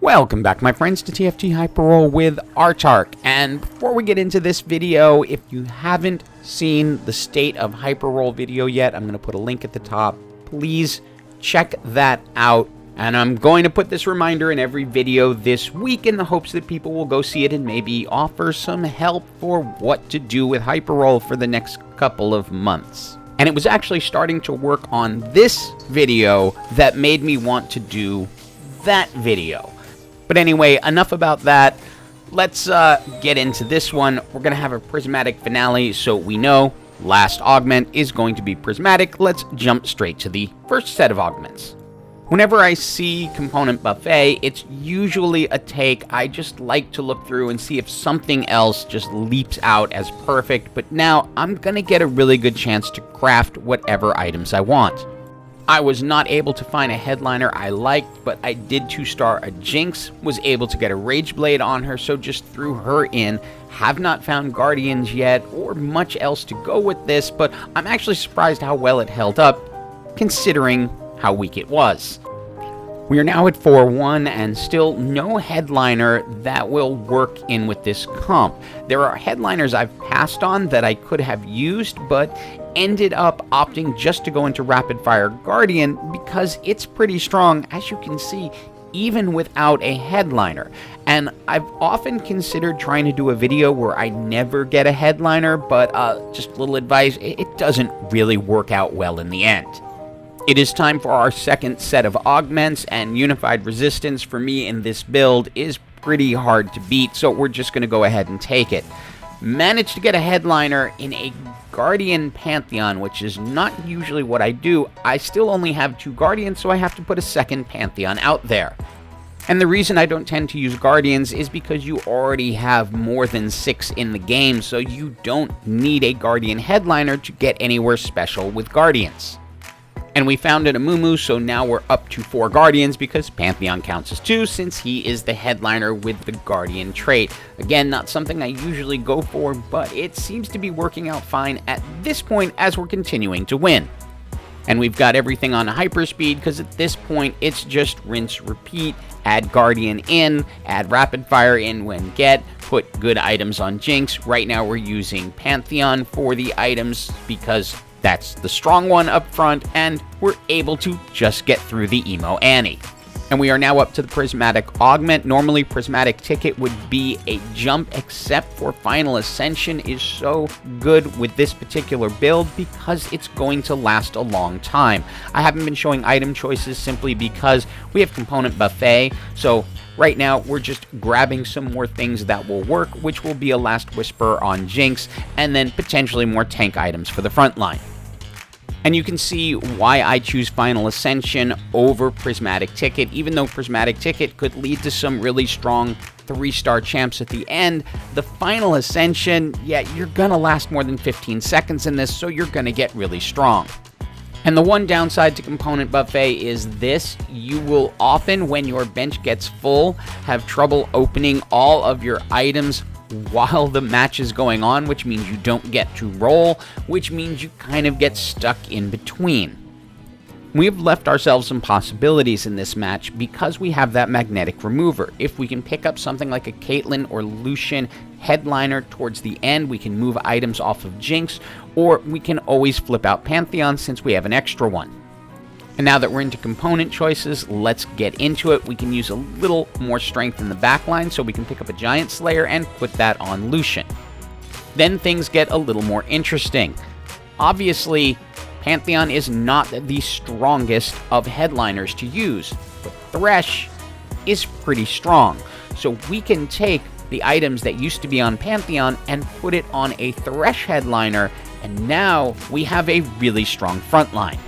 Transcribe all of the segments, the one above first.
Welcome back, my friends, to TFT Hyperroll with Autarch. And before we get into this video, if you haven't seen the State of Hyperroll video yet, I'm going to put a link at the top. Please check that out. And I'm going to put this reminder in every video this week in the hopes that people will go see it and maybe offer some help for what to do with Hyperroll for the next couple of months. And it was actually starting to work on this video that made me want to do that video. But anyway, enough about that. Let's get into this one. We're going to have a Prismatic finale, so we know last augment is going to be Prismatic. Let's jump straight to the first set of augments. Whenever I see component buffet, it's usually a take. I just like to look through and see if something else just leaps out as perfect, but now I'm going to get a really good chance to craft whatever items I want. I was not able to find a headliner I liked, but I did 2-star a Jinx, was able to get a Rage Blade on her, so just threw her in. Have not found Guardians yet, or much else to go with this, but I'm actually surprised how well it held up, considering how weak it was. We are now at 4-1, and still no headliner that will work in with this comp. There are headliners I've passed on that I could have used, but ended up opting just to go into Rapid Fire Guardian because it's pretty strong, as you can see, even without a headliner. And I've often considered trying to do a video where I never get a headliner, but just a little advice, it doesn't really work out well in the end. It is time for our second set of augments, and Unified Resistance for me in this build is pretty hard to beat, so we're just going to go ahead and take it. Managed to get a headliner in a Guardian Pantheon, which is not usually what I do. I still only have 2 Guardians, so I have to put a second Pantheon out there. And the reason I don't tend to use Guardians is because you already have more than 6 in the game, so you don't need a Guardian headliner to get anywhere special with Guardians. And we found an Amumu, so now we're up to 4 Guardians because Pantheon counts as 2 since he is the headliner with the Guardian trait. Again, not something I usually go for, but it seems to be working out fine at this point as we're continuing to win. And we've got everything on hyperspeed because at this point it's just rinse, repeat, add Guardian in, add Rapid Fire in when get, put good items on Jinx. Right now we're using Pantheon for the items because that's the strong one up front, and we're able to just get through the Emo Annie. And we are now up to the Prismatic Augment. Normally, Prismatic Ticket would be a jump, except for Final Ascension is so good with this particular build because it's going to last a long time. I haven't been showing item choices simply because we have Component Buffet, so right now we're just grabbing some more things that will work, which will be a Last Whisper on Jinx, and then potentially more tank items for the front line. And you can see why I choose Final Ascension over Prismatic Ticket. Even though Prismatic Ticket could lead to some really strong 3-star champs at the end, the Final Ascension, yeah, you're gonna last more than 15 seconds in this, so you're gonna get really strong. And the one downside to Component Buffet is this: you will often, when your bench gets full, have trouble opening all of your items while the match is going on, which means you don't get to roll, which means you kind of get stuck in between. We have left ourselves some possibilities in this match because we have that magnetic remover. If we can pick up something like a Caitlyn or Lucian headliner towards the end, we can move items off of Jinx, or we can always flip out Pantheon since we have an extra one. And now that we're into component choices, let's get into it. We can use a little more strength in the backline, so we can pick up a Giant Slayer and put that on Lucian. Then things get a little more interesting. Obviously, Pantheon is not the strongest of headliners to use, but Thresh is pretty strong. So we can take the items that used to be on Pantheon and put it on a Thresh headliner, and now we have a really strong front line.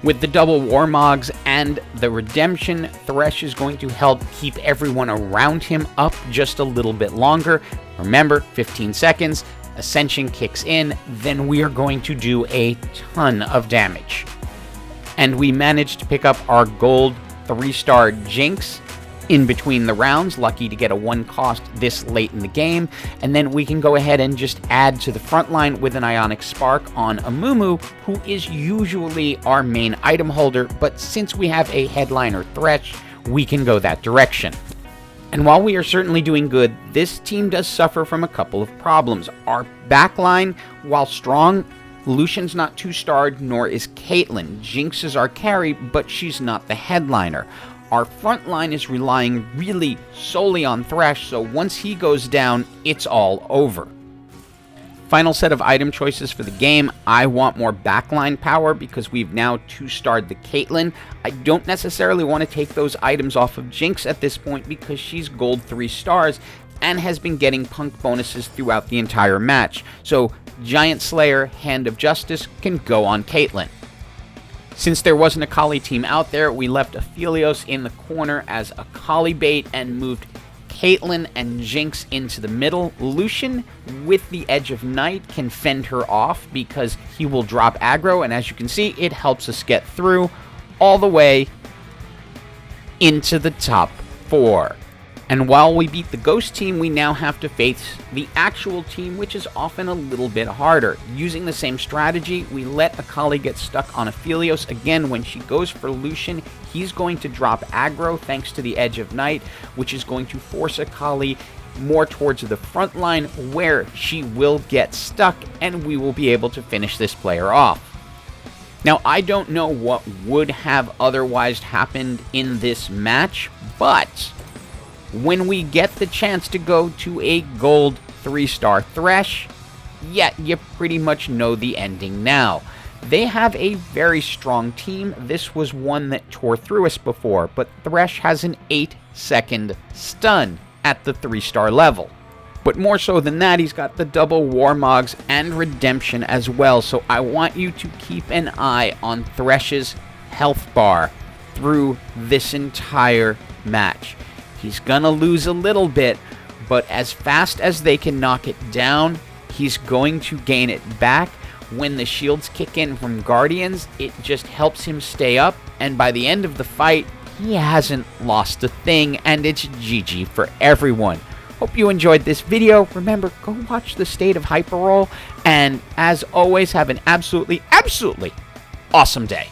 With the double Warmogs and the Redemption, Thresh is going to help keep everyone around him up just a little bit longer. Remember, 15 seconds, Ascension kicks in, then we are going to do a ton of damage. And we managed to pick up our gold 3-star Jinx in between the rounds, lucky to get a 1 cost this late in the game, and then we can go ahead and just add to the front line with an Ionic Spark on Amumu, who is usually our main item holder, but since we have a headliner Thresh, we can go that direction. And while we are certainly doing good, this team does suffer from a couple of problems. Our backline, while strong, Lucian's not 2-starred, nor is Caitlyn. Jinx is our carry, but she's not the headliner. Our front line is relying really solely on Thresh, so once he goes down, it's all over. Final set of item choices for the game. I want more backline power because we've now 2-starred the Caitlyn. I don't necessarily want to take those items off of Jinx at this point because she's gold 3 stars and has been getting punk bonuses throughout the entire match. So Giant Slayer, Hand of Justice can go on Caitlyn. Since there wasn't a Kali team out there, we left Aphelios in the corner as a Kali bait and moved Caitlyn and Jinx into the middle. Lucian, with the Edge of Night, can fend her off because he will drop aggro, and as you can see, it helps us get through all the way into the top 4. And while we beat the Ghost team, we now have to face the actual team, which is often a little bit harder. Using the same strategy, we let Akali get stuck on Aphelios. Again, when she goes for Lucian, he's going to drop aggro thanks to the Edge of Night, which is going to force Akali more towards the front line where she will get stuck and we will be able to finish this player off. Now, I don't know what would have otherwise happened in this match, but when we get the chance to go to a gold 3-star Thresh, yeah, you pretty much know the ending now. They have a very strong team. This was one that tore through us before, but Thresh has an 8-second stun at the 3-star level. But more so than that, he's got the double Warmogs and Redemption as well, so I want you to keep an eye on Thresh's health bar through this entire match. He's gonna lose a little bit, but as fast as they can knock it down, he's going to gain it back. When the shields kick in from Guardians, it just helps him stay up, and by the end of the fight, he hasn't lost a thing, and it's GG for everyone. Hope you enjoyed this video. Remember, go watch the State of Hyperroll, and as always, have an absolutely awesome day.